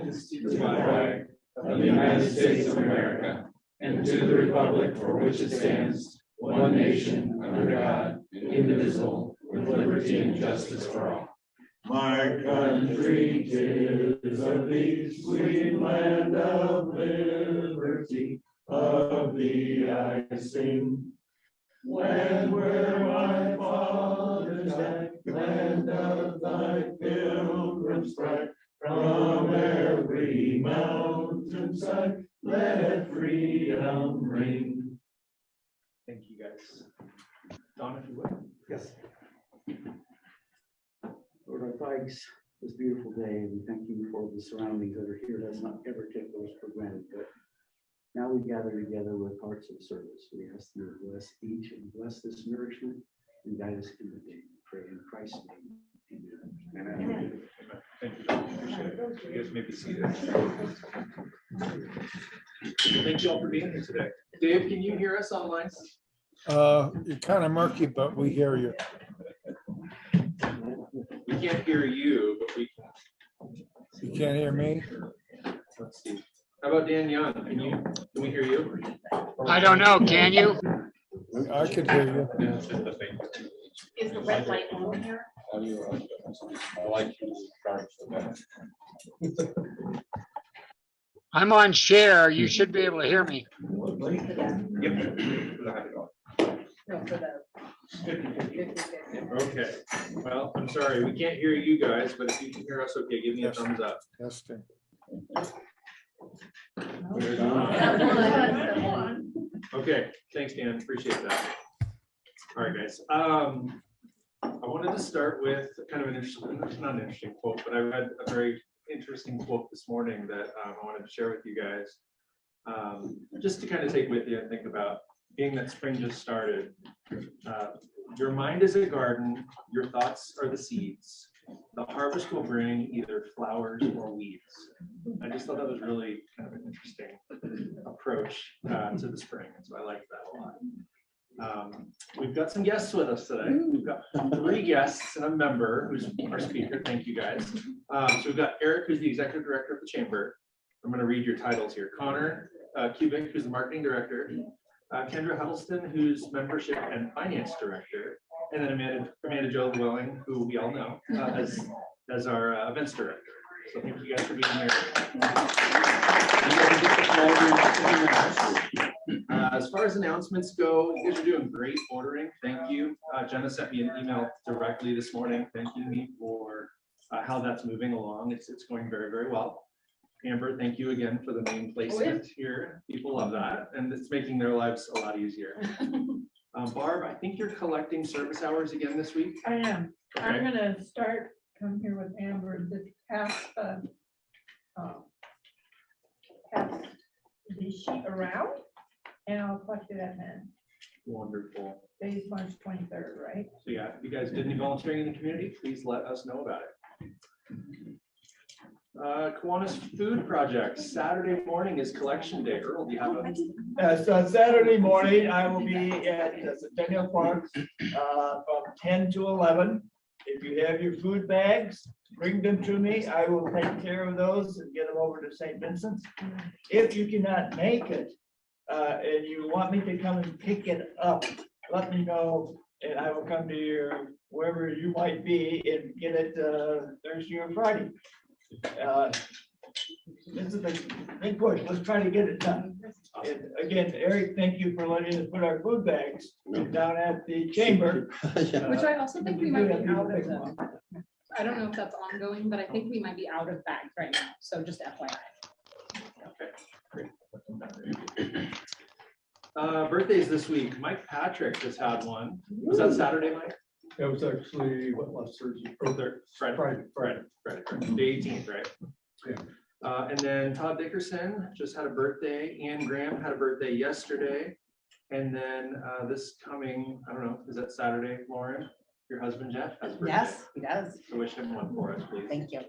allegiance to the flag of the United States of America and to the republic for which it stands, one nation, under God, indivisible, with liberty and justice for all. My country, 'tis of thee, sweet land of liberty, of thee I sing. Land where my fathers died, land of thy pilgrims' pride, from every mountainside, let freedom ring. Thank you, guys. Don, if you would. Yes. Lord, our flags this beautiful day, we thank you for the surroundings that are here. Let's not ever take those for granted. But now we gather together with hearts of service. We ask you to bless each and bless this nourishment and guide us in the day. We pray in Christ's name. Amen. Amen. Thank you, Don. Appreciate it. You guys may be seated. Thank you all for being here today. Dave, can you hear us online? You're kind of murky, but we hear you. We can't hear you, but we can. You can't hear me? Let's see. How about Dan Young? Can we hear you? I don't know. Can you? I could hear you. Yeah, it's just the thing. Is the red light on here? I'm on share. You should be able to hear me. Okay. Well, I'm sorry. We can't hear you guys, but if you can hear us, okay, give me a thumbs up. Testing. Okay, thanks, Dan. Appreciate that. All right, guys. I wanted to start with kind of an interesting, not an interesting quote, but I read a very interesting quote this morning that I wanted to share with you guys, just to kind of take with you and think about, being that spring just started. Your mind is a garden, your thoughts are the seeds. The harvest will bring either flowers or weeds. I just thought that was really kind of an interesting approach to the spring, and so I like that a lot. We've got some guests with us today. We've got 3 guests and a member who's our speaker. Thank you, guys. So we've got Eric, who's the executive director of the chamber. I'm going to read your titles here. Connor Kubik, who's the marketing director. Kendra Huddleston, who's membership and finance director, and then Amanda Jo Welling, who we all know as our events director. So thank you guys for being here. As far as announcements go, you guys are doing great ordering. Thank you. Jenna sent me an email directly this morning thanking me for how that's moving along. It's going very, very well. Amber, thank you again for the name placement here. People love that, and it's making their lives a lot easier. Barb, I think you're collecting service hours again this week. I am. Okay. I'm gonna come here with Amber this pass the sheet around, and I'll collect it at 10. Wonderful. Today's March 23rd, right? So yeah, if you guys did any volunteering in the community, please let us know about it. Kiwanis Food Project, Saturday morning is collection day. Earl, do you have a? So Saturday morning, I will be at Centennial Park from 10 to 11. If you have your food bags, bring them to me. I will take care of those and get them over to St. Vincent's. If you cannot make it and you want me to come and pick it up, let me know, and I will come to your wherever you might be and get it Thursday or Friday. This is the big push. Let's try to get it done. And again, Eric, thank you for letting us put our food bags down at the chamber. Which I also think we might be out of them. I don't know if that's ongoing, but I think we might be out of bags right now. So just FYI. Okay, great. Birthdays this week. Mike Patrick just had one. Was that Saturday, Mike? It was actually what last Thursday? Friday. Day 18th, right? Yeah. And then Todd Dickerson just had a birthday. Ann Graham had a birthday yesterday. And then this coming, I don't know, is that Saturday, Lauren? Your husband, Jeff, has a birthday. Yes, he does. So wish him one for us, please. Thank you.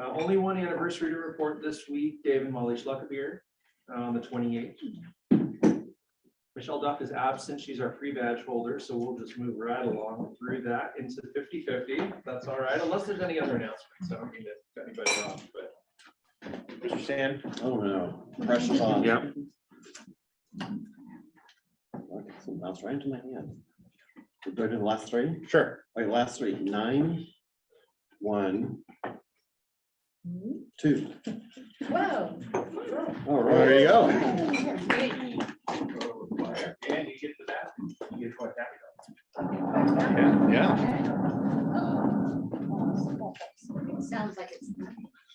Only one anniversary to report this week. Dave and Molly Schluckabeer on the 28th. Michelle Duff is absent. She's our free badge holder, so we'll just move right along through that into 50-50. That's all right, unless there's any other announcements. I don't mean to cut anybody off, but Mr. Sand? Oh, no. Pressure's on. Yeah. Bounce right into my hand. Do I do the last three? Sure. Wait, last three. 9, 1, 2. Whoa. All There right. you go. And you get to that, you get what that. Yeah, yeah. Sounds like it's.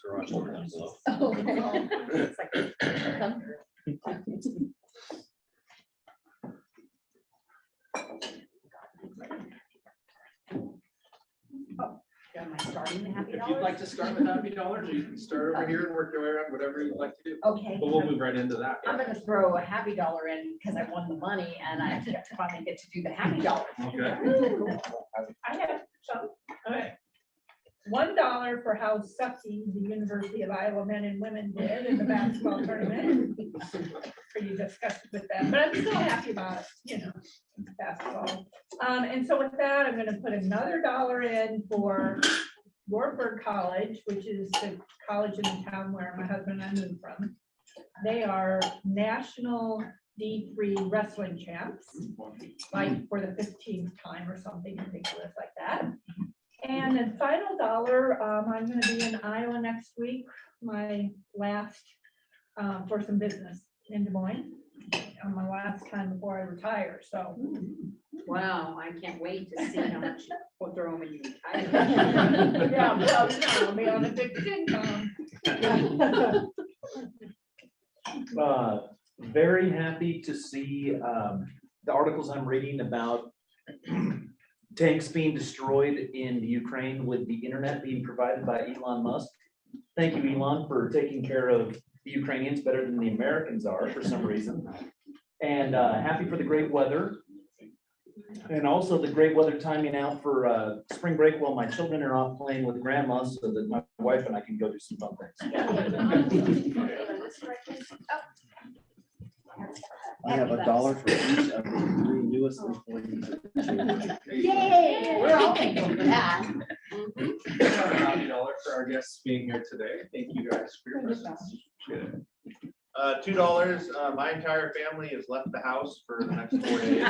Garage door down below. Okay. It's like a comfort. Am I starting the happy If you'd dollars? like to start with happy dollars, you can start over here and work your way around, whatever you'd like to do. Okay. But we'll move right into that. I'm gonna throw a happy dollar in because I won the money and I finally get to do the happy dollar. Okay. I have some, all right. $1 for how sucky the University of Iowa men and women did in the basketball tournament. For you discussed with them, but I'm still happy about it, you know, basketball. And so with that, I'm gonna put another $1 in for Wartburg College, which is the college in the town where my husband and I moved from. They are national D3 wrestling champs, like for the 15th time or something ridiculous like that. And then final $1, I'm gonna be in Iowa next week, my last, for some business in Des Moines. My last time before I retire, so. Wow, I can't wait to see how much we'll throw them in you. Yeah, well, you know, I'll be on a fixed income. Very happy to see the articles I'm reading about tanks being destroyed in Ukraine with the internet being provided by Elon Musk. Thank you, Elon, for taking care of the Ukrainians better than the Americans are for some reason. And happy for the great weather. And also the great weather timing out for spring break while my children are off playing with grandma so that my wife and I can go do some fun things. I have $1 for each of the 3 newest employees. Yay, we're all thankful for that. Happy dollar for our guests being here today. Thank you guys for your presence. Appreciate it. $2. My entire family has left the house for the next 4 days.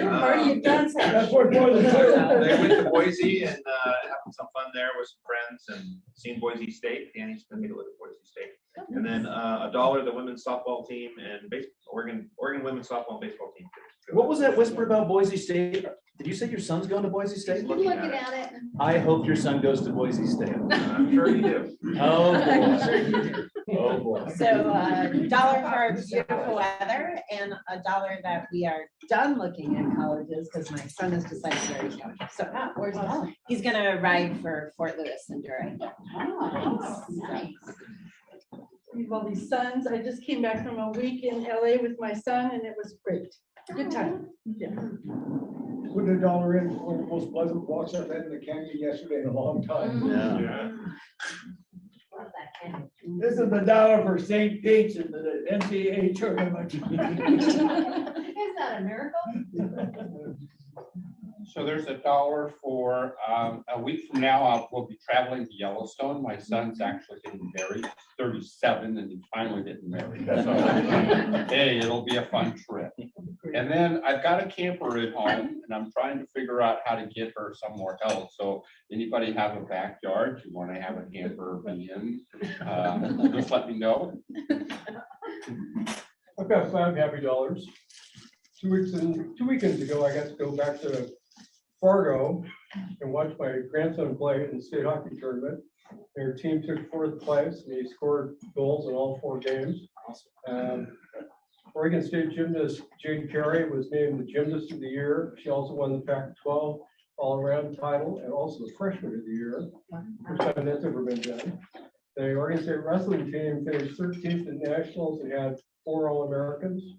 Already you've done something. That's what boys do. They went to Boise and having some fun there with some friends and seeing Boise State. Danny's gonna get to look at Boise State. And then $1, the women's softball team and Oregon women's softball and baseball team. What was that whisper about Boise State? Did you say your son's going to Boise State? Looking Looking at at it. I hope your son goes to Boise State. I'm sure you do. Oh, boy. Oh, boy. So $1 for our beautiful weather and $1 that we are done looking at colleges because my son has decided where he's going. So Where's that? he's gonna ride for Fort Lewis and Durham. Oh, nice. Well, these sons, I just came back from a week in LA with my son and it was great. Good time. Yeah. Put $1 in, one of the most pleasant walks I've had in the canyon yesterday in a long time. Yeah. Love that candy. This is $1 for St. Pete's in the NCAA tournament. Is that a miracle? So there's $1 for a week from now. We'll be traveling to Yellowstone. My son's actually getting married, 37, and he's finally getting married. So hey, it'll be a fun trip. And then I've got a camper at home, and I'm trying to figure out how to get her somewhere else. So anybody have a backyard you want to have a camper be in? Just let me know. I've got 5 happy dollars. 2 weekends ago, I got to go back to Fargo and watch my grandson play in the state hockey tournament. Their team took 4th place and he scored goals in all 4 games. Oregon State gymnast Jade Carey was named the Gymnast of the Year. She also won the Pac-12 all-around title and also the Freshman of the Year. First time that's ever been done. The Oregon State wrestling team finished 13th in nationals and had 4 All-Americans.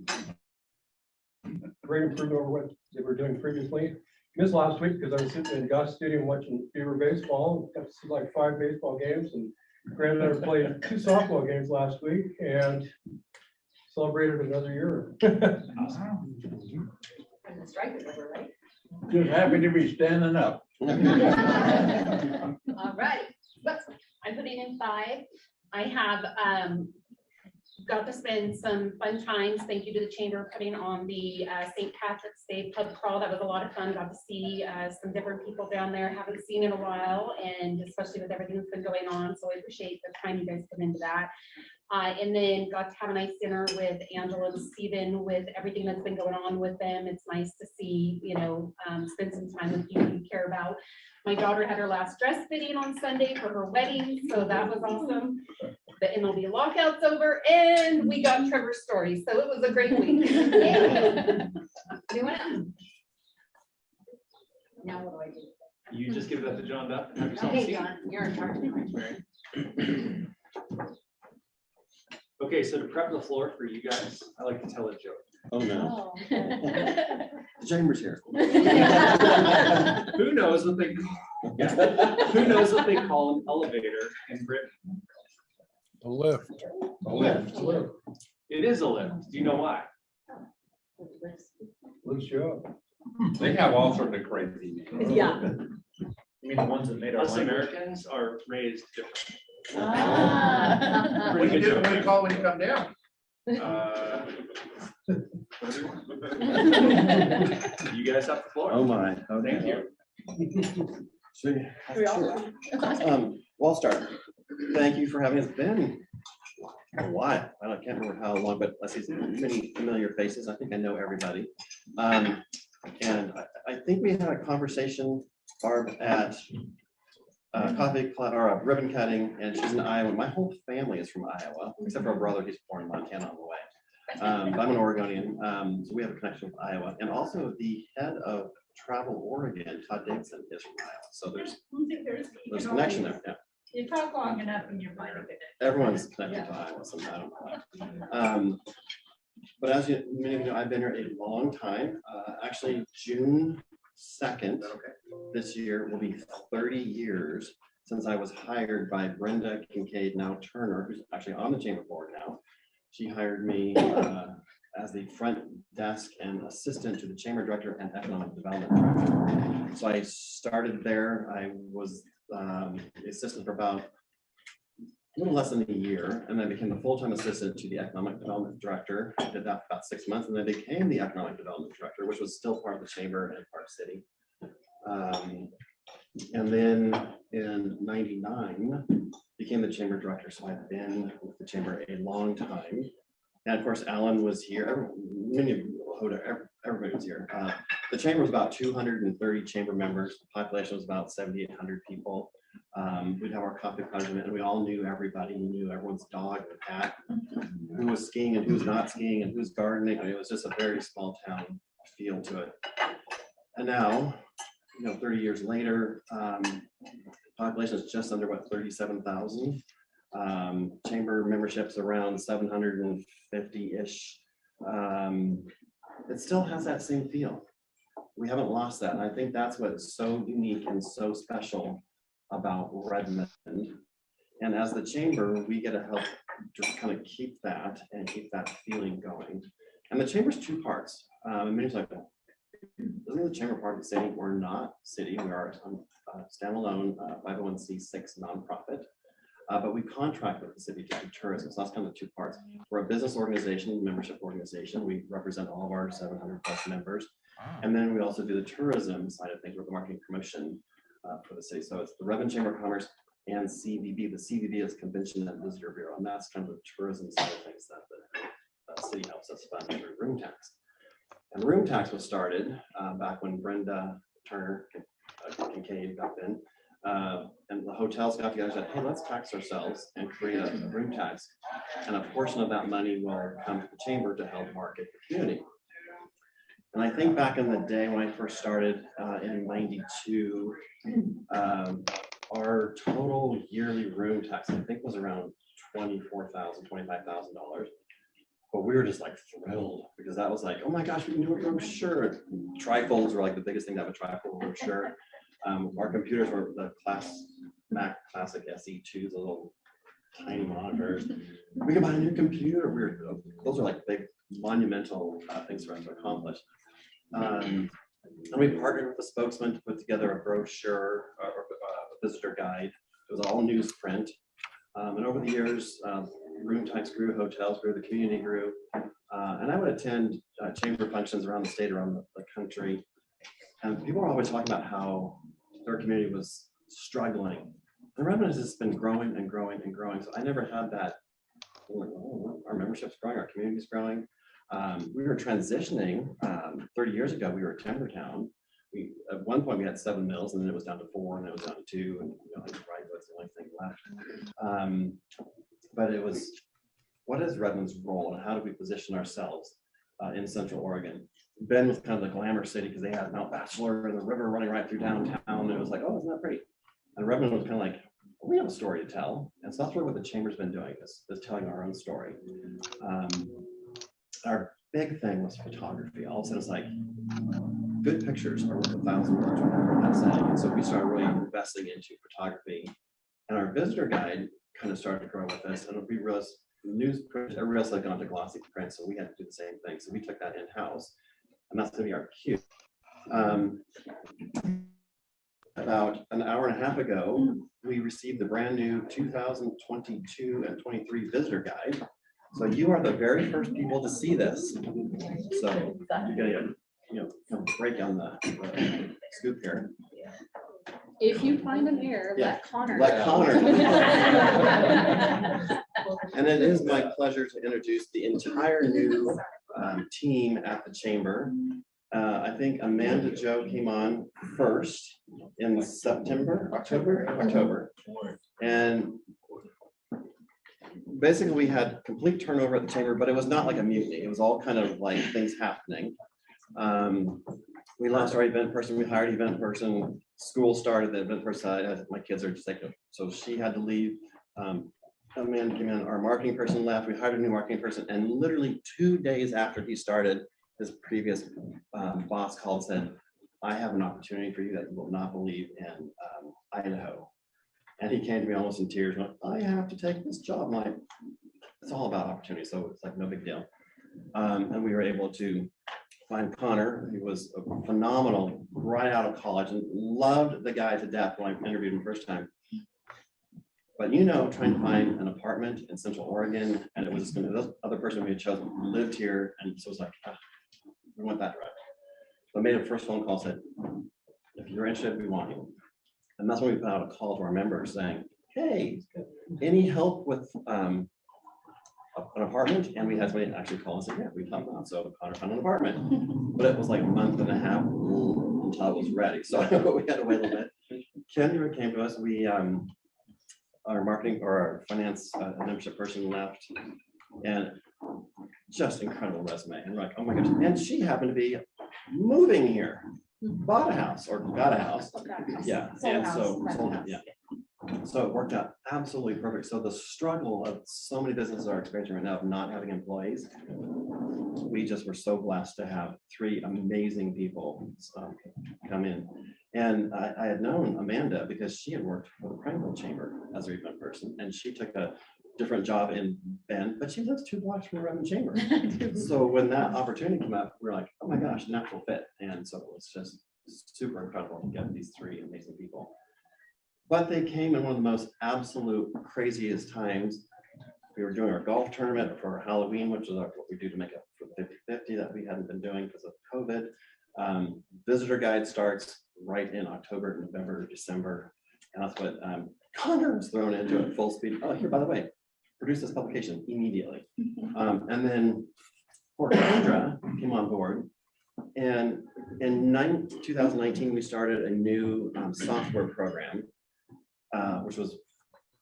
Great improvement over what they were doing previously. Missed last week because I was sitting in Gus Stadium watching Beaver baseball. Got to see like 5 baseball games, and granddaughter played 2 softball games last week and celebrated another year. And the strike is over, right? Just happy to be standing up. All right. I'm putting in 5. I have got to spend some fun times. Thank you to the chamber putting on the St. Patrick's Day pub crawl. That was a lot of fun. Got to see some different people down there. Haven't seen in a while, and especially with everything that's been going on. So I appreciate the time you guys put into that. And then got to have a nice dinner with Angela and Stephen with everything that's been going on with them. It's nice to see, you know, spend some time with people you care about. My daughter had her last dress fitting on Sunday for her wedding, so that was awesome. The MLB lockout's over, and we got Trevor's story, so it was a great week. Doing it. Now what do I do? You just give it up to John Duff. Have yourself a Okay, seat. John, you're in charge. Okay, so to prep the floor for you guys, I like to tell a joke. Oh, no. Oh. The chamber's here. Who knows what they call? Who knows what they call an elevator in Britain? A lift. A lift. It is a lift. Do you know why? Lift you up. They have all sorts of crazy names. Yeah. You mean the ones that made our Us language? Americans are raised different. Ah. What do you do, what do you call when you come down? You guys have the floor. Oh, my. Thank you. Sure. Well, I'll start. Thank you for having us. It's been a while. I can't remember how long, but I see many familiar faces. I think I know everybody. And I think we had a conversation, Barb, at coffee or a ribbon cutting, and she's in Iowa. My whole family is from Iowa, except for a brother. He's born in Montana on the way. But I'm an Oregonian, so we have a connection with Iowa. And also the head of Travel Oregon, Todd Dixon, is from Iowa. So there's a connection there. Yeah. You talk long enough and you're fine. Everyone's connected to Iowa, so I don't know. But as many of you know, I've been here a long time. Actually, June 2nd this year will be 30 years since I was hired by Brenda Kincaid, now Turner, who's actually on the chamber board now. She hired me as the front desk and assistant to the chamber director and economic development director. So I started there. I was the assistant for about a little less than a year, and then became the full-time assistant to the economic development director. I did that for about 6 months, and then became the economic development director, which was still part of the chamber and Park City. And then in '99, became the chamber director. So I've been with the chamber a long time. And of course, Alan was here. Many of you, everybody was here. The chamber was about 230 chamber members. The population was about 7,800 people. We'd have our coffee punishment, and we all knew everybody. We knew everyone's dog and cat, who was skiing and who's not skiing, and who's gardening. I mean, it was just a very small town feel to it. And now, 30 years later, population is just under 37,000. Chamber memberships around 750-ish. It still has that same feel. We haven't lost that, and I think that's what's so unique and so special about Redmond. And as the chamber, we get to help just kind of keep that and keep that feeling going. And the chamber's two parts. Many times, isn't the chamber part of the city? We're not city. We are a standalone 501c6 nonprofit. But we contract with the city to do tourism. So that's kind of the two parts. We're a business organization, membership organization. We represent all of our 700 plus members. And then we also do the tourism side of things with the marketing promotion for the city. So it's the Redmond Chamber of Commerce and CVB. The CVB is Convention and Visitor Bureau. And that's kind of the tourism side of things that the city helps us fund through room tax. And room tax was started back when Brenda Turner Kincaid got in. And the hotels got together and said, hey, let's tax ourselves and create a room tax. And a portion of that money will come to the chamber to help market the community. And I think back in the day when I first started in '92, our total yearly room tax, I think, was around $24,000, $25,000. But we were just like thrilled because that was like, oh my gosh, we can do a room shirt. Trifolds were like the biggest thing to have a trifold room shirt. Our computers were the Mac Classic SE2s, the little tiny monitors. We could buy a new computer. Those are like big monumental things for us to accomplish. And we partnered with the spokesman to put together a brochure or a visitor guide It was all newsprint. And over the years, room types grew, hotels grew, the community grew. And I would attend chamber functions around the state, around the country. And people were always talking about how their community was struggling. And Redmond has just been growing and growing and growing. So I never had that, like, oh, our membership's growing, our community's growing. We were transitioning 30 years ago, we were a timber town. At one point we had 7 mills, and then it was down to 4, and then it was down to 2, and like, right, that's the only thing left. But it was, what is Redmond's role, and how do we position ourselves in Central Oregon? Bend was kind of the glamour city because they had Mount Bachelor and the river running right through downtown, and it was like, oh, isn't that pretty? And Redmond was kind of like, we have a story to tell, and so that's really what the chamber's been doing, is telling our own story. Our big thing was photography. All of a sudden, it's like, good pictures are worth 1,000 words, whatever that's saying. And so we started really investing into photography, and our visitor guide kind of started to grow with us. And we realized newsprint, everybody else had gone to glossy print, so we had to do the same thing. So we took that in-house, and that's going to be our cue. About an hour and a half ago, we received the brand new 2022 and 23 visitor guide. So you are the very first people to see this. So you're gonna, kind of break on the scoop here. If you find an error, Yeah. let Connor. Let know. Connor. And it is my pleasure to introduce the entire new team at the chamber. I think Amanda Joe came on first in October. And basically we had complete turnover at the chamber, but it was not like a mutiny. It was all kind of like things happening. We lost our event person, we hired event person, school started, the event person, my kids are just like, so she had to leave. Amanda came in, our marketing person left, we hired a new marketing person, and literally 2 days after he started, his previous boss called and said, I have an opportunity for you that you will not believe in Idaho. And he came to me almost in tears, went, I have to take this job. I'm like, it's all about opportunity, so it's like no big deal. And we were able to find Connor. He was phenomenal right out of college and loved the guy to death when I interviewed him first time. But trying to find an apartment in Central Oregon, and it was going to, this other person we had chosen lived here, and so it was like, we went that route. So I made a first phone call, said, if you're interested, we want you. And that's when we put out a call to our members saying, hey, any help with an apartment? And we had somebody actually call and say, yeah, we've helped out. So Connor found an apartment. But it was like a month and a half until it was ready. So we had to wait a little bit. Kendra came to us. We, our marketing or our finance membership person left. And just incredible resume. And we're like, oh my gosh. And she happened to be moving here. Bought a house or got a house. Yeah. And so, yeah. So it worked out absolutely perfect. So the struggle of so many businesses are experiencing right now of not having employees, we just were so blessed to have 3 amazing people come in. And I had known Amanda because she had worked for the Pringle Chamber as a event person, and she took a different job in Bend, but she lives 2 blocks from the Redmond Chamber. So when that opportunity came up, we were like, oh my gosh, natural fit. And so it was just super incredible to get these 3 amazing people. But they came in one of the most absolute craziest times. We were doing our golf tournament for Halloween, which is what we do to make up for the 50-50 that we hadn't been doing because of COVID. Visitor guide starts right in October, November, December. And that's what Connor was thrown into at full speed. Oh, here, by the way, produce this publication immediately. And then poor Kendra came on board. And in 2019, we started a new software program, which was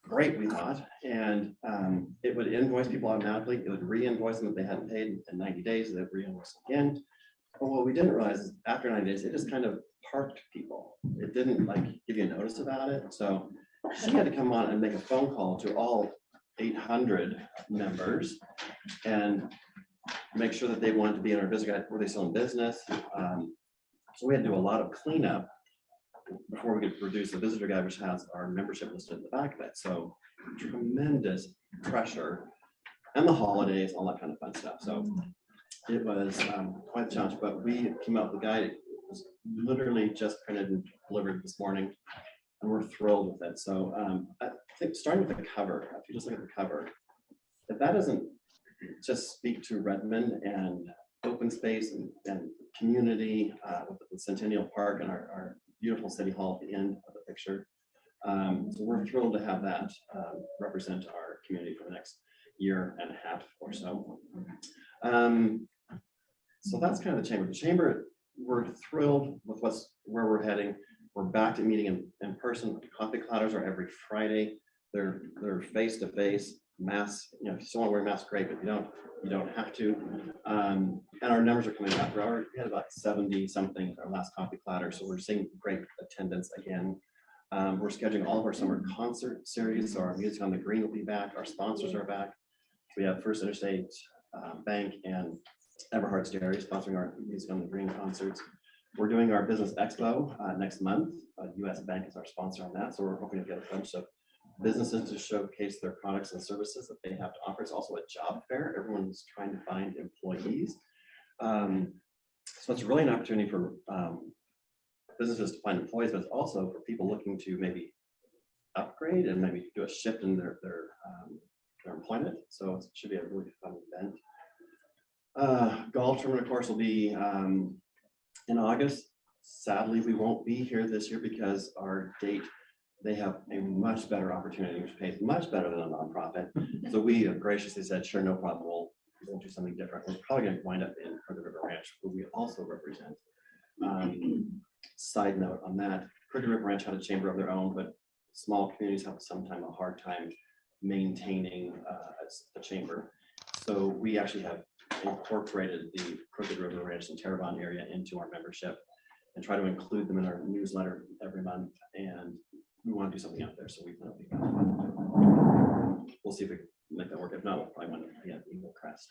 great, we thought. And it would invoice people automatically. It would re-invoice them if they hadn't paid in 90 days. They'd re-invoice again. But what we didn't realize is after 90 days, it just kind of parked people. It didn't like give you a notice about it. So she had to come on and make a phone call to all 800 members and make sure that they wanted to be in our visitor guide. Were they still in business? So we had to do a lot of cleanup before we could produce a visitor guide, which has our membership listed at the back of it. So tremendous pressure, and the holidays, all that kind of fun stuff. So it was quite a challenge, but we came out with the guide. It was literally just printed and delivered this morning. and we're thrilled with it. So I think starting with the cover, if you just look at the cover, if that doesn't just speak to Redmond and open space and community with the Centennial Park and our beautiful city hall at the end of the picture. So we're thrilled to have that represent our community for the next year and a half or so. So that's kind of the chamber. The chamber, we're thrilled with where we're heading. We're back to meeting in person. Coffee Clatters are every Friday. They're face to face. Masks, you know, if you still want to wear a mask, great, but you don't have to. And our numbers are coming back. We had about 70 something our last Coffee Clatter, so we're seeing great attendance again. We're scheduling all of our summer concert series, so our Music on the Green will be back. Our sponsors are back. We have First Interstate Bank and Everhart's Dairy sponsoring our Music on the Green concerts. We're doing our Business Expo next month. US Bank is our sponsor on that, so we're hoping to get a bunch of businesses to showcase their products and services that they have to offer. It's also a job fair. Everyone's trying to find employees. So it's really an opportunity for businesses to find employees, but it's also for people looking to maybe upgrade and maybe do a shift in their employment. So it should be a really fun event. Golf tournament, of course, will be in August. Sadly, we won't be here this year because our date, they have a much better opportunity, which pays much better than a nonprofit. So we have graciously said, sure, no problem. We'll do something different. We're probably going to wind up in Crooked River Ranch, who we also represent. Side note on that, Crooked River Ranch had a chamber of their own, but small communities have sometimes a hard time maintaining a chamber. So we actually have incorporated the Crooked River Ranch and Terrebonne area into our membership and try to include them in our newsletter every month. And we want to do something out there, so we thought it'd be kind of fun. We'll see if we can make that work. If not, we'll probably want to be at Eagle Crest.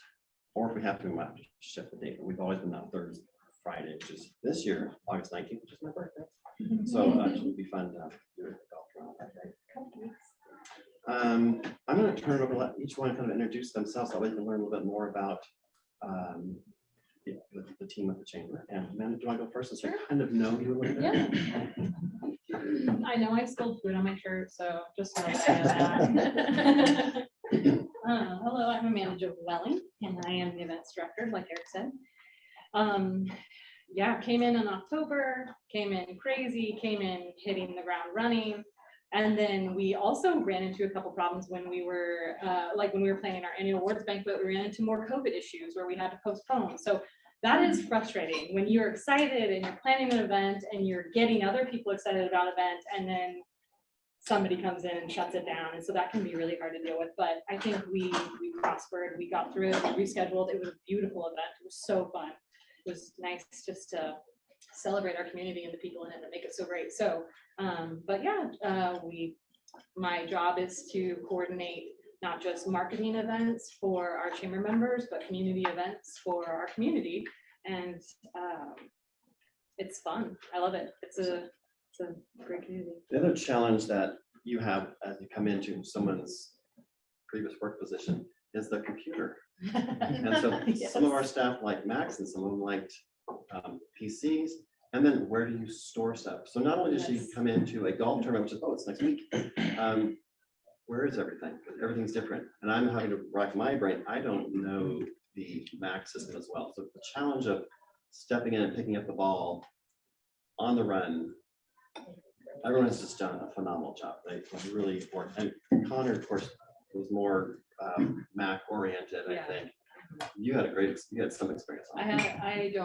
Or if we have to, we might have to shift the date. But we've always been on Thursday, Friday, which is this year, August 19th, which is my birthday. So it will be fun to do a golf round that day. I'm going to turn it over to let each one kind of introduce themselves so we can learn a little bit more about the team at the chamber. And Amanda, do you want to go first since I kind of know you a little bit? Yeah. I know I spilled food on my shirt, so just know that. Hello, I'm Amanda Welling, and I am the events director, like Eric said. Yeah, came in October, came in crazy, came in hitting the ground running. And then we also ran into a couple problems when we were planning our annual awards banquet. We ran into more COVID issues where we had to postpone. So that is frustrating when you're excited and you're planning an event and you're getting other people excited about an event, and then somebody comes in and shuts it down. And so that can be really hard to deal with. But I think we prospered. We got through it. We rescheduled. It was a beautiful event. It was so fun. It was nice just to celebrate our community and the people in it that make it so great. So, but yeah, my job is to coordinate not just marketing events for our chamber members, but community events for our community. And it's fun. I love it. It's a great community. The other challenge that you have as you come into someone's previous work position is the computer. And so Yes. Some of our staff like Macs and some of them liked PCs. And then where do you store stuff? So not only does she come into a golf tournament, which is, oh, it's next week. Where is everything? Because everything's different. And I'm having to rack my brain. I don't know the Mac system as well. So the challenge of stepping in and picking up the ball on the run, everyone has just done a phenomenal job. They really worked. And Connor, of course, was more Mac oriented, I think. You had some experience on it.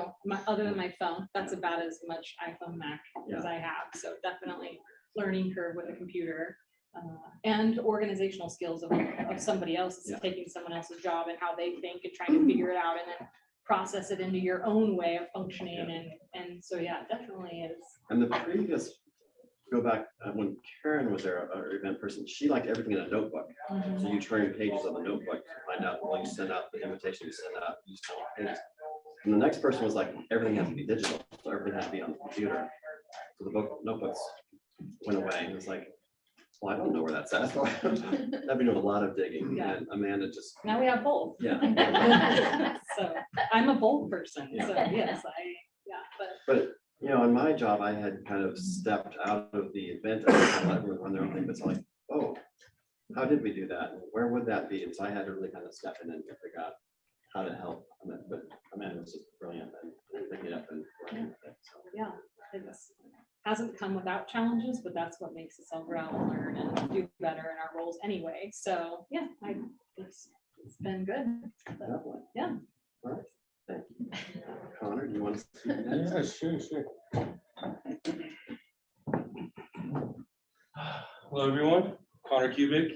Other than my phone, that's about as much iPhone Mac as I have. So definitely learning curve with a computer and organizational skills of somebody else, taking someone else's job and how they think and trying to figure it out and then process it into your own way of functioning. And so, yeah, definitely is. And the previous, go back when Karen was there, our event person, she liked everything in a notebook. So you turn pages of the notebook to find out when you send out the invitation, you send out, you send out pages. And the next person was like, everything has to be digital, so everything has to be on the computer. So the notebooks went away, and it was like, well, I don't know where that's at. I've been doing a lot of digging, and Amanda just. Now we have both. Yeah. So I'm a bold person. Yeah. So yes, But You know, in my job, I had kind of stepped out of the event and kind of let everyone run their own thing, but it's like, oh, how did we do that? Where would that be? And so I had to really kind of step in and figure out how to help. But Amanda was just brilliant and picking it up and running with it. So. Yeah, it hasn't come without challenges, but that's what makes us all grow and learn and do better in our roles anyway. So yeah, it's been good. Definitely. Yeah. All right. Thank you. Connor, do you want to speak next? Yeah, sure. Hello, everyone. Connor Kubik.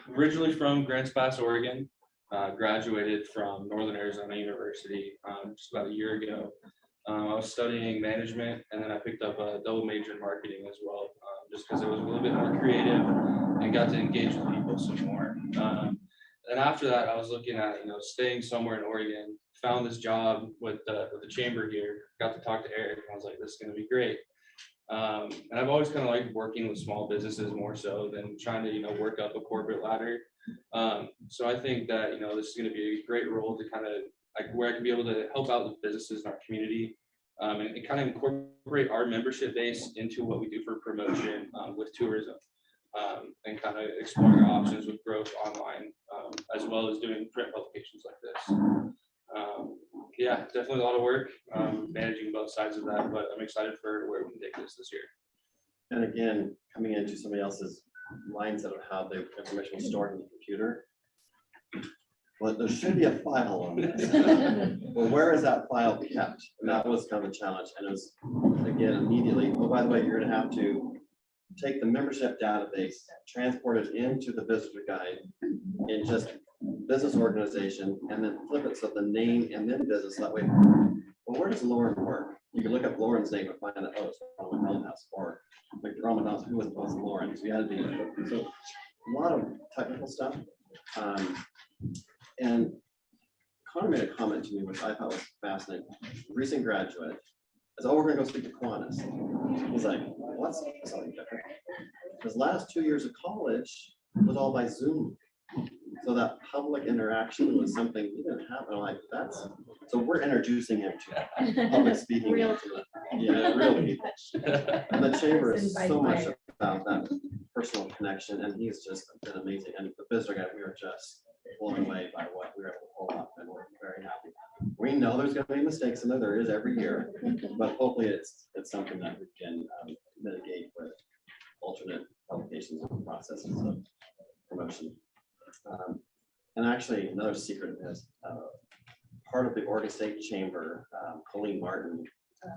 Originally from Grants Pass, Oregon. Graduated from Northern Arizona University just about a year ago. I was studying management, and then I picked up a double major in marketing as well, just because it was a little bit more creative and got to engage with people some more. And after that, I was looking at, staying somewhere in Oregon, found this job with the chamber here, got to talk to Eric, and I was like, this is going to be great. And I've always kind of liked working with small businesses more so than trying to, work up a corporate ladder. So I think that, this is going to be a great role to kind of like where I can be able to help out with businesses in our community and kind of incorporate our membership base into what we do for promotion with tourism. And kind of exploring our options with growth online, as well as doing print publications like this. Yeah, definitely a lot of work managing both sides of that, but I'm excited for where we can take this year. And again, coming into somebody else's mindset of how the information was stored in the computer. Well, there should be a file on this. Well, where is that file kept? And that was kind of a challenge. And it was, again, immediately, oh, by the way, you're going to have to take the membership database, transport it into the visitor guide in just business organization, and then flip it so the name and then business. That way, well, where does Lauren work? You can look up Lauren's name and find out, oh, it's Ron McDonald's, or McDonald's, who was Lauren? So you had to do so a lot of technical stuff. And Connor made a comment to me, which I thought was fascinating. Recent graduate. I said, oh, we're going to go speak to Kiwanis. He's like, what's something different? His last 2 years of college was all by Zoom. So that public interaction was something he didn't have. And I'm like, that's, so we're introducing him to public speaking. Real people. And the chamber is so much about that personal connection. And he's just been amazing. And the visitor guide, we were just blown away by what we were able to pull up, and we're very happy. We know there's going to be mistakes in there is every year, but hopefully it's something that we can mitigate with alternate publications and processes of promotion. And actually, another secret is part of the Oregon State Chamber, Colleen Martin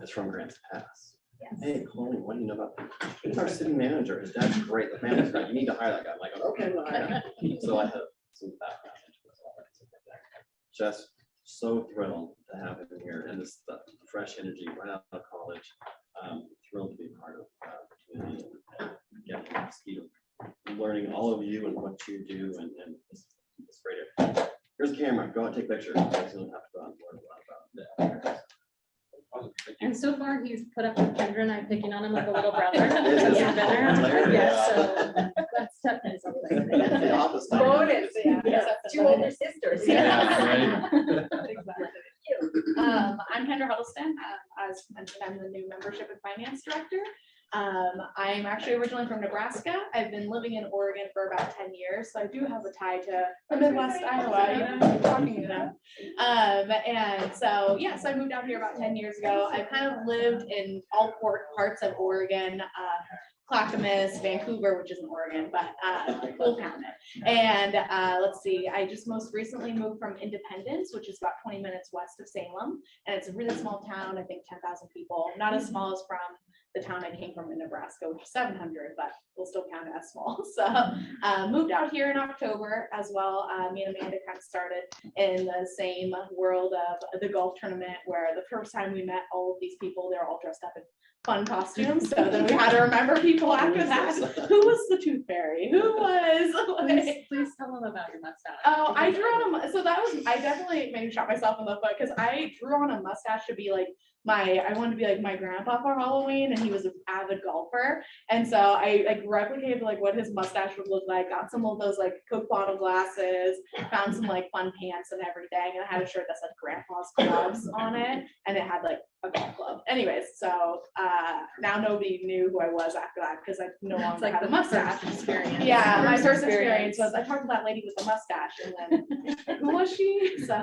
is from Grants Pass. Yes. Hey, Colleen, what do you know about that? He's our city manager. His dad's great. The family's great. You need to hire that guy. I'm like, okay, we'll hire him. So I have some background into this. Just so thrilled to have him here, and this the fresh energy right out of college. Thrilled to be part of the community and getting up to speed of learning all of you and what you do, and it's great. Here's a camera. Go and take pictures. You guys don't have to go on board a lot about that. And so far, he's put up with Kendra and I picking on him like a little brother. Yeah, so that's definitely something. The opposite. Bonus, yeah. Two older sisters. Yeah, I'm Kendra Huddleston. As mentioned, I'm the new membership and finance director. I'm actually originally from Nebraska. I've been living in Oregon for about 10 years, so I do have a tie to the Midwest Iowa, talking to them. And so, yes, I moved out here about 10 years ago. I kind of lived in all parts of Oregon, Clackamas, Vancouver, which isn't Oregon, but Cole County. And let's see, I just most recently moved from Independence, which is about 20 minutes west of Salem. And it's a really small town, I think 10,000 people, not as small as from the town I came from in Nebraska, which is 700, but we'll still count it as small. So moved out here in October as well. Me and Amanda kind of started in the same world of the golf tournament, where the first time we met all of these people, they're all dressed up in fun costumes. So then we had to remember people after that. Who was the tooth fairy? Who was? Please tell them about your mustache. Oh, I drew on a, so that was, I definitely maybe shot myself in the foot, because I drew on a mustache to be like I wanted to be like my grandpa for Halloween, and he was an avid golfer. And so I like replicated like what his mustache would look like, got some of those like Coke bottle glasses, found some like fun pants and everything. And I had a shirt that said Grandpa's Clubs on it, and it had like a golf club. Anyways, so now nobody knew who I was after that because I no longer like had a the mustache. first experience. Yeah, my First first experience. experience was I talked to that lady with the mustache, and then who was she? So,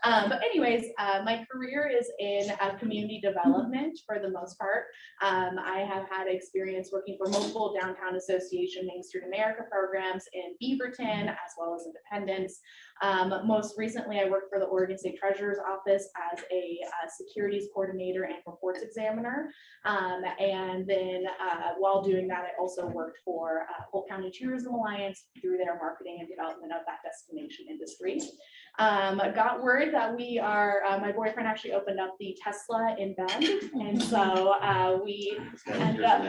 but anyways, my career is in community development for the most part. I have had experience working for multiple downtown association Main Street America programs in Beaverton as well as Independence. Most recently, I worked for the Oregon State Treasurer's Office as a securities coordinator and reports examiner. And then while doing that, I also worked for Polk County Tourism Alliance through their marketing and development of that destination industry. Got word that we are, my boyfriend actually opened up the Tesla in Bend. And so we ended up,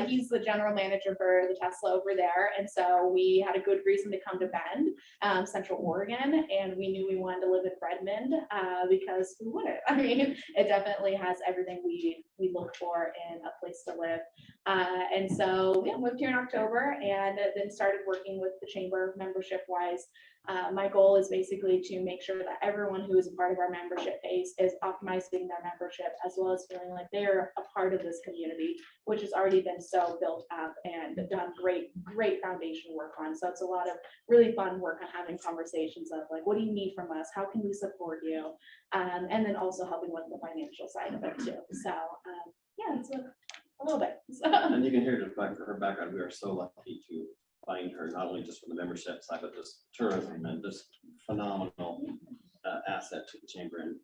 he's the general manager for the Tesla over there. And so we had a good reason to come to Bend, Central Oregon. And we knew we wanted to live in Redmond because who wouldn't? I mean, it definitely has everything we look for in a place to live. And so we moved here in October and then started working with the chamber membership wise. My goal is basically to make sure that everyone who is a part of our membership base is optimizing their membership as well as feeling like they're a part of this community, which has already been so built up and done great foundation work on. So it's a lot of really fun work on having conversations of like, what do you need from us? How can we support you? And then also helping with the financial side of it too. So yeah, it's a little bit. So. And you can hear just by her background, we are so lucky to find her, not only just for the membership side, but just tourism and just phenomenal asset to the chamber. And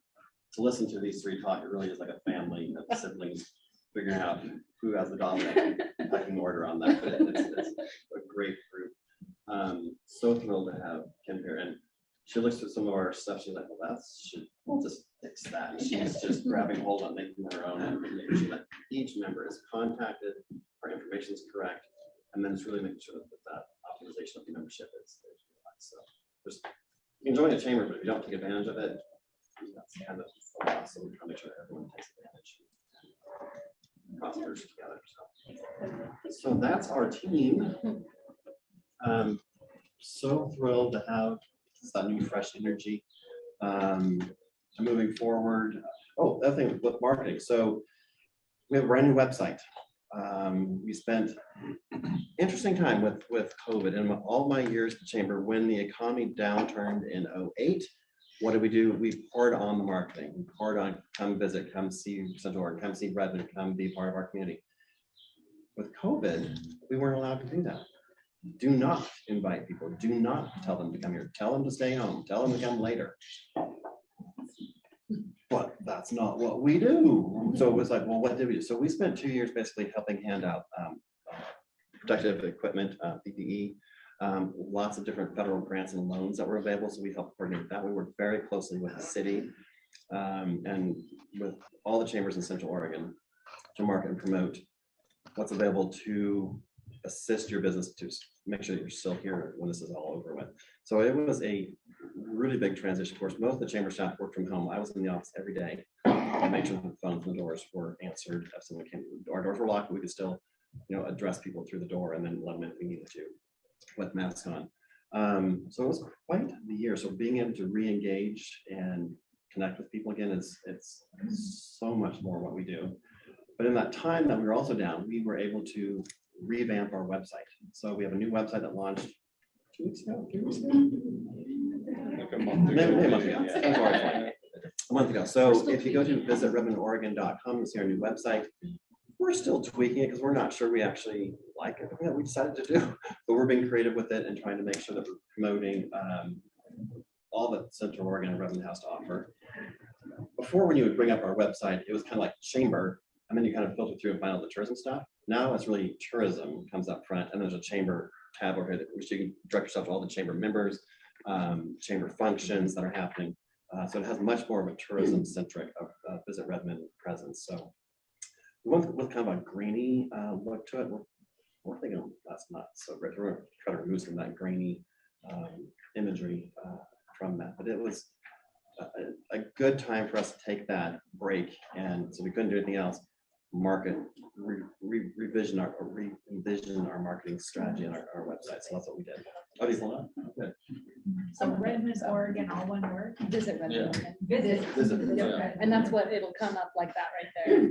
to listen to these three talk, it really is like a family of siblings figuring out who has the dominant pecking order on that. But it's a great group. So thrilled to have Kim here. And she looks through some of our stuff. She's like, well, we'll just fix that. She's just grabbing hold on making her own and making sure that each member is contacted, our information is correct, and then it's really making sure that optimization of the membership is realized. So just you can join the chamber, but if you don't take advantage of it, that's kind of a loss. So we're trying to make sure that everyone takes advantage and prospers together. So that's our team. So thrilled to have that new fresh energy moving forward. Oh, the other thing with marketing. So we have a brand new website. We spent interesting time with COVID and all my years at the chamber. When the economy downturned in 2008, what did we do? We poured on the marketing. We poured on come visit, come see Central Oregon, come see Redmond, come be part of our community. With COVID, we weren't allowed to do that. Do not invite people. Do not tell them to come here. Tell them to stay home. Tell them to come later. But that's not what we do. So it was like, well, what did we do? So we spent 2 years basically helping hand out protective equipment, PPE, lots of different federal grants and loans that were available. So we helped coordinate that. We worked very closely with the city and with all the chambers in Central Oregon to market and promote what's available to assist your business to make sure that you're still here when this is all over with. So it was a really big transition. Of course, most of the chamber staff worked from home. I was in the office every day to make sure that the phones and the doors were answered. If someone came, our doors were locked, we could still, address people through the door and then let them in if we needed to with masks on. So it was quite the year. So being able to re-engage and connect with people again it's so much more what we do. But in that time that we were also down, we were able to revamp our website. So we have a new website that launched 2 weeks ago, 3 weeks ago. Like a month ago. Maybe a month ago. Yeah. A month ago. So if you go to visit redmondoregon.com, you'll see our new website. We're still tweaking it because we're not sure we actually like everything that we decided to do, but we're being creative with it and trying to make sure that we're promoting all that Central Oregon and Redmond has to offer. Before, when you would bring up our website, it was kind of like chamber, and then you kind of filter through and find all the tourism stuff. Now it's really tourism comes up front, and there's a chamber tab over here which you can direct yourself to all the chamber members, chamber functions that are happening. So it has much more of a tourism-centric Visit Redmond presence. So we went with kind of a grainy look to it. We're thinking that's not so great. We're going to try to remove some of that grainy imagery from that. But it was a good time for us to take that break, and so we couldn't do anything else. Market, revision our marketing strategy and our website. So that's what we did. Oh, do you want to? Good. So Redmond, Oregon, all one word. Visit Yeah. Redmond. Visit, yeah. And that's what, it'll come up like that right there.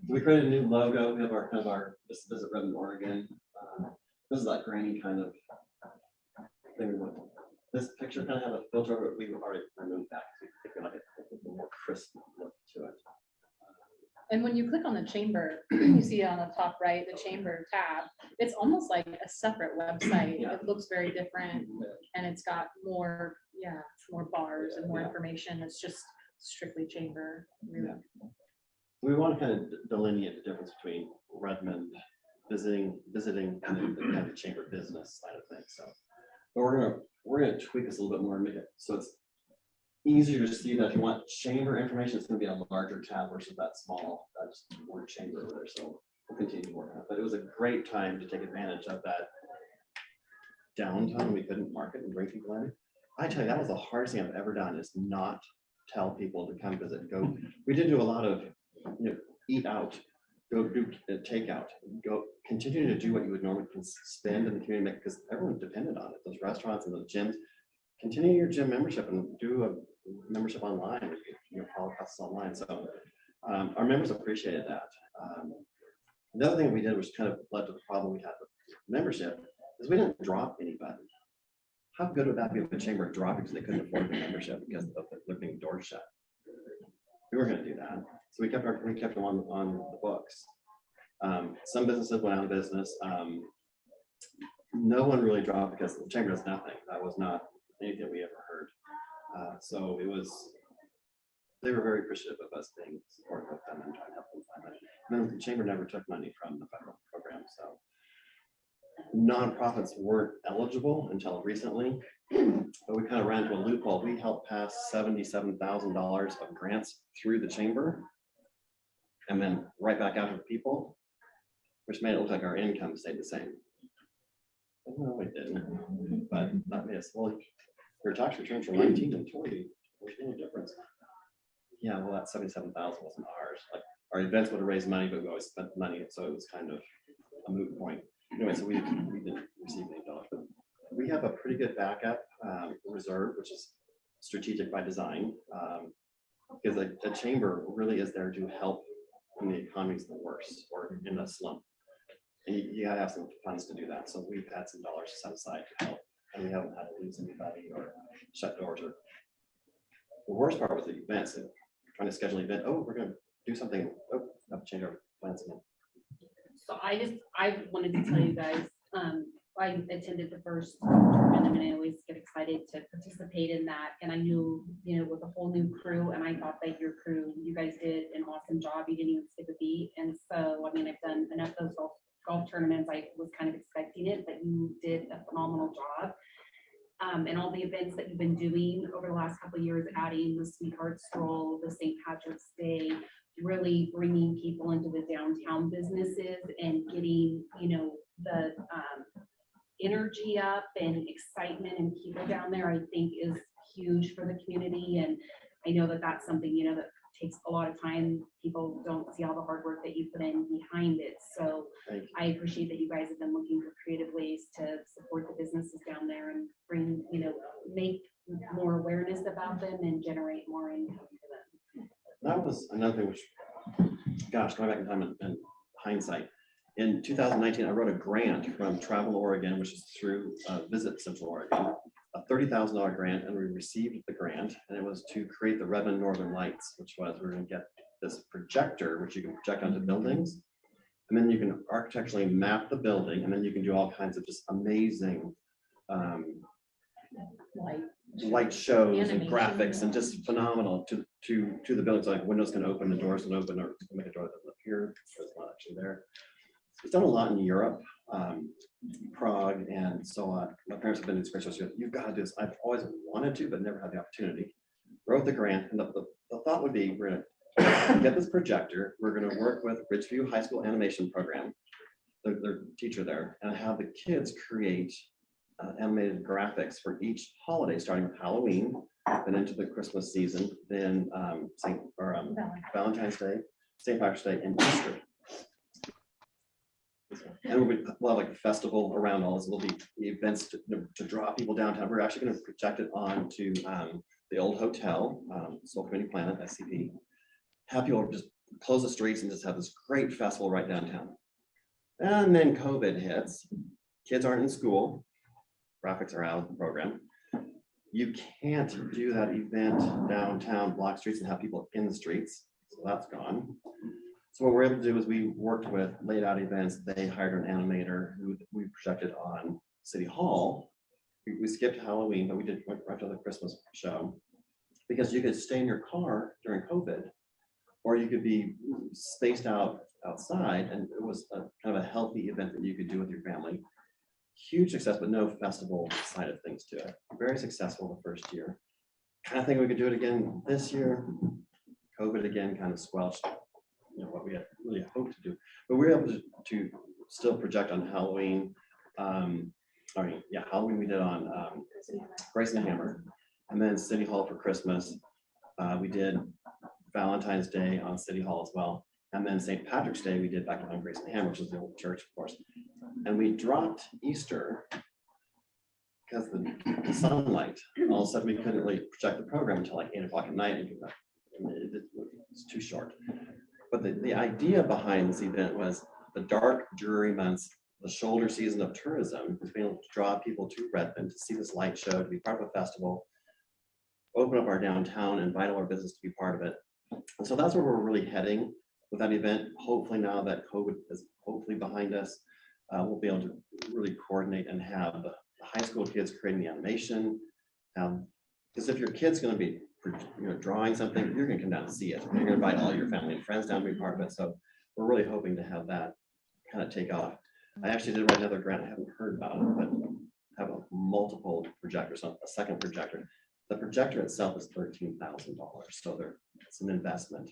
We created a new logo. We have our kind of our Visit Redmond, Oregon. This is that grainy kind of thing we want. This picture kind of had a filter over it. We already removed that because we like a more crisp look to it. And when you click on the chamber, you see on the top right, the chamber tab, it's almost like a separate website. Yeah. It looks very different and it's got more, more bars and more information. It's just strictly chamber. Really. Yeah. We want to kind of delineate the difference between Redmond visiting and then the kind of chamber business side of things. So but we're gonna tweak this a little bit more and make it so it's easier to see that if you want chamber information, it's going to be a larger tab versus that small, just word chamber over there. So we'll continue to work on it. But it was a great time to take advantage of that downtime. We couldn't market and bring people in. I tell you, that was the hardest thing I've ever done is not tell people to come visit. Go. We did do a lot of, eat out, go do takeout, go continue to do what you would normally spend in the community because everyone depended on it. Those restaurants and those gyms. Continue your gym membership and do a membership online. Follow classes online. So our members appreciated that. The other thing we did, which kind of led to the problem we had with membership, is we didn't drop anybody. How good would that be if the chamber dropped because they couldn't afford the membership because of the being door shut? We weren't going to do that. So we kept them on the books. Some businesses went out of business. No one really dropped because the chamber does nothing. That was not anything we ever heard. So they were very appreciative of us being supportive of them and trying to help them find money. And then the chamber never took money from the federal program. So nonprofits weren't eligible until recently, but we kind of ran into a loophole. We helped pass $77,000 of grants through the chamber and then right back out to the people, which made it look like our income stayed the same. No, it didn't, but that made us, well, your tax returns from 19 and 20, there's no difference. Yeah, well, that 77,000 wasn't ours. Like our events would have raised money, but we always spent money, so it was kind of a moot point. Anyway, so we didn't receive any dollars, but we have a pretty good backup reserve, which is strategic by design, because the chamber really is there to help when the economy is the worst or in a slump. And you gotta have some funds to do that. So we've had some dollars set aside to help, and we haven't had to lose anybody or shut doors. Or the worst part was the events. And trying to schedule an event. Oh, we're gonna do something. Oh, have to change our plans again. So I wanted to tell you guys, I attended the first tournament and I always get excited to participate in that. And I knew, with a whole new crew, and I thought that your crew, you guys did an awesome job. You didn't even skip a beat. And so, I've done enough of those golf tournaments. I was kind of expecting it, but you did a phenomenal job. And all the events that you've been doing over the last couple of years, adding the Sweetheart Stroll, the St. Patrick's Day, really bringing people into the downtown businesses and getting, the energy up and excitement and people down there, I think is huge for the community. And I know that that's something, that takes a lot of time. People don't see all the hard work that you put in behind it. So I appreciate that you guys have been looking for creative ways to support the businesses down there and bring, make more awareness about them and generate more income for them. That was another thing which, gosh, going back in time and hindsight. In 2019, I wrote a grant from Travel Oregon, which is through Visit Central Oregon, a $30,000 grant, and we received the grant, and it was to create the Redmond Northern Lights, which was we're going to get this projector, which you can project onto buildings, and then you can architecturally map the building, and then you can do all kinds of just amazing light shows and graphics, and just phenomenal to the buildings. Like windows can open, the doors can open, or make a door that doesn't appear. It's not actually there. It's done a lot in Europe, Prague, and so on. My parents have been inspired. You've got to do this. I've always wanted to, but never had the opportunity. Wrote the grant, and the thought would be we're going to get this projector. We're going to work with Ridgeview High School Animation Program, their teacher there, and have the kids create animated graphics for each holiday, starting with Halloween, then into the Christmas season, then Valentine's Day, St. Patrick's Day, and Easter. And we'll have like a festival around all this. There'll be events to draw people downtown. We're actually going to project it on to the old hotel, Soul Community Planet, SCP. Have people just close the streets and just have this great festival right downtown. And then COVID hits. Kids aren't in school. Graphics are out of the program. You can't do that event downtown, block streets, and have people in the streets. So that's gone. So what we're able to do is we worked with laid out events. They hired an animator who we projected on City Hall. We skipped Halloween, but we did right after the Christmas show because you could stay in your car during COVID, or you could be spaced out outside, and it was a kind of a healthy event that you could do with your family. Huge success, but no festival side of things to it. Very successful the first year. Kind of think we could do it again this year. COVID again kind of squelched, what we had really hoped to do. But we were able to still project on Halloween. Halloween we did on Grace and the Hammer, and then City Hall for Christmas. We did Valentine's Day on City Hall as well. And then St. Patrick's Day, we did back on Grace and the Hammer, which is the old church, of course. And we dropped Easter because the sunlight. All of a sudden, we couldn't really project the program until like 8 o'clock at night. It's too short. But the idea behind this event was the dark, dreary months, the shoulder season of tourism, was being able to draw people to Redmond to see this light show, to be part of a festival, open up our downtown, invite all our business to be part of it. And so that's where we're really heading with that event. Hopefully now that COVID is hopefully behind us, we'll be able to really coordinate and have the high school kids creating the animation. Because if your kid's going to be drawing something, you're going to come down and see it. You're going to invite all your family and friends down to be part of it. So we're really hoping to have that kind of take off. I actually did write another grant. I haven't heard about it, but have a multiple projectors, a second projector. The projector itself is $13,000, so it's an investment.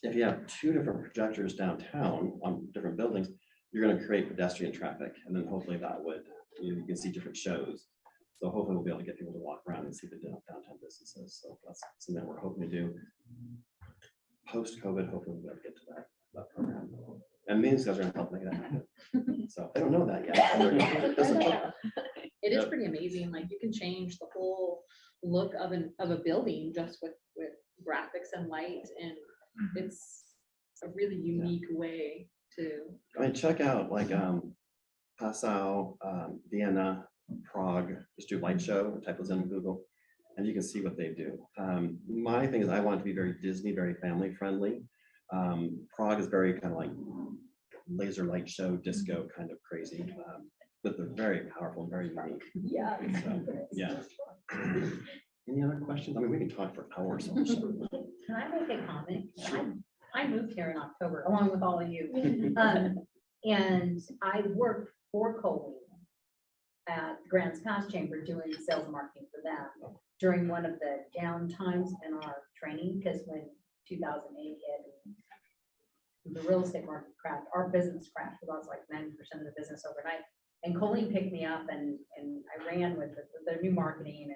If you have 2 different projectors downtown on different buildings, you're going to create pedestrian traffic, and then hopefully that would, you can see different shows. So hopefully we'll be able to get people to walk around and see the downtown businesses. So that's something that we're hoping to do. Post-COVID, hopefully we'll be able to get to that program. And me and these guys are going to help make that happen. So I don't know that yet. It is pretty amazing. Like you can change the whole look of a building just with graphics and light, and it's a really unique way to. I mean, check out like Passau, Vienna, Prague. Just do light show. Type those in Google, and you can see what they do. My thing is, I want it to be very Disney, very family friendly. Prague is very kind of like laser light show, disco kind of crazy. But they're very powerful and very unique. Yeah. So, yeah. Any other questions? I mean, we can talk for hours on the show. Can I make a comment? I moved here in October, along with all of you. And I worked for Coley at Grants Pass Chamber doing sales and marketing for them during one of the down times in our training, because when 2008 hit, the real estate market crashed, our business crashed. We lost like 90% of the business overnight. And Colleen picked me up and I ran with the new marketing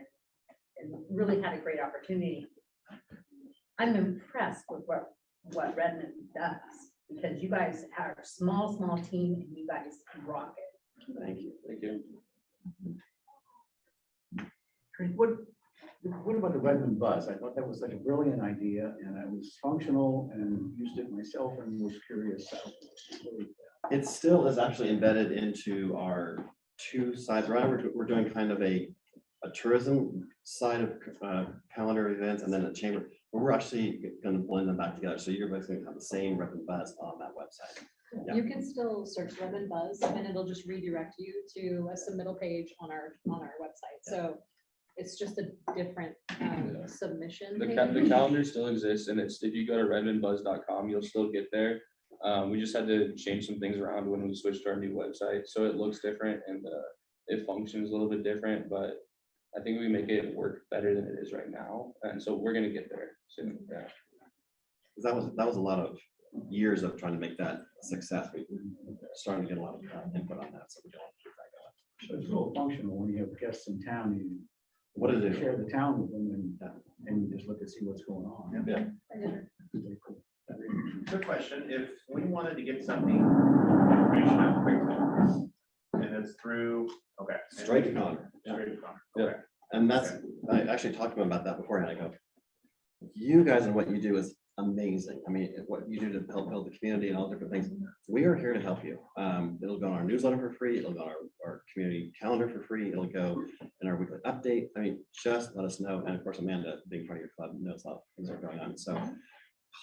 and really had a great opportunity. I'm impressed with what Redmond does, because you guys are a small team and you guys rock it. Thank you. Thank you. What about the Redmond bus? I thought that was like a brilliant idea, and I was functional and used it myself and was curious. It still is actually embedded into our 2 sides. We're doing kind of a tourism side of calendar events, and then a chamber. But we're actually going to blend them back together. So you're basically going to have the same Redmond buzz on that website. Yeah. You can still search Redmond Buzz, and it'll just redirect you to a submittal page on our website. So it's just a different submission. The page. calendar still exists, and if you go to redmondbuzz.com, you'll still get there. We just had to change some things around when we switched to our new website, so it looks different and it functions a little bit different, but I think we make it work better than it is right now, and so we're gonna get there soon. Yeah. That was a lot of years of trying to make that a success. We're starting to get a lot of input on that, so we don't keep that going. So it's real functional when you have guests in town, you. What is it? Share the town with them and you just look and see what's going on. Yeah. Very cool. Good question. If we wanted to get something information out quickly, and it's through, okay. Straight to Connor. Straight to Connor. Yeah. Okay. And that's, I actually talked to him about that beforehand. I go, you guys and what you do is amazing. I mean, what you do to help build the community and all different things. We are here to help you. It'll go on our newsletter for free. It'll go on our community calendar for free. It'll go in our weekly update. I mean, just let us know. And of course, Amanda, being part of your club, knows how things are going on. So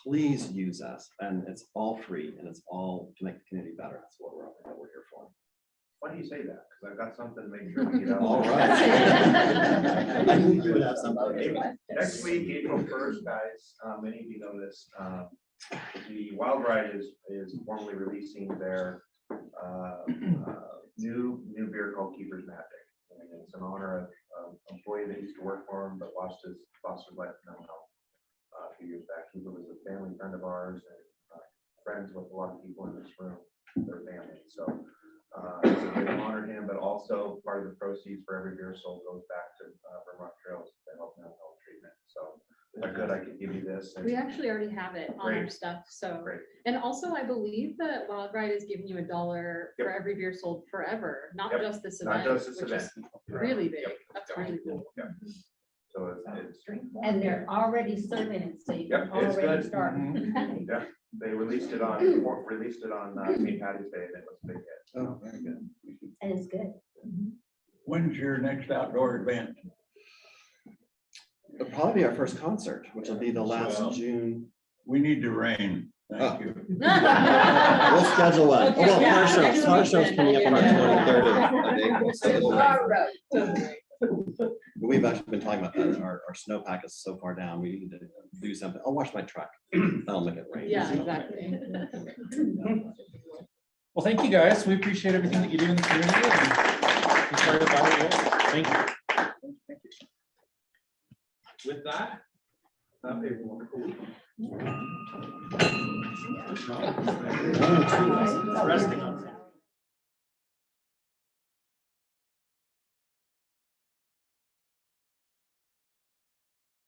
please use us. And it's all free and it's all to make the community better. That's what we're here for. Why do you say that? Because I've got something to make sure we get out. All right. I knew you would have something. Next week, April 1st, guys, many of you know this, the Wild Ride is formally releasing their new beer called Keeper's Magic. And it's in honor of an employee that used to work for him, but lost his life to mental health a few years back. He was a family friend of ours and friends with a lot of people in this room, their family. So it's a way to honor him, but also part of the proceeds for every beer sold goes back to Vermont Trails to help mental health treatment. So if I could, I could give you this. We actually already have it on our Great. stuff, so. Great. And also, I believe that Wild Ride is giving you $1 for Yep. every beer sold forever, not Yep. just this Not event, just this which is event. really big. Yep. That's Yep. really cool. Yeah. So it's And they're already serving it, so you can Yep, it's already good. start. yeah. They released it on St. Patty's Day, and it was a big hit. Oh, very good. And it's good. When's your next outdoor event? It'll probably be our first concert, which will be the last Well, June. We need to rain. Oh. Thank you. We'll schedule one. Okay, Oh, well, yeah, car show. next Car show's weekend. coming up on our Yeah. 23rd of April. So it'll be- All right. we've actually been talking about that. Our snowpack is so far down. We need to do something. I'll wash my truck. That'll make it rain. Yeah, So- exactly. Well, thank you guys. We appreciate everything that you do in the community. And we're sorry about it. Thank you. With that, have a wonderful week. Resting on.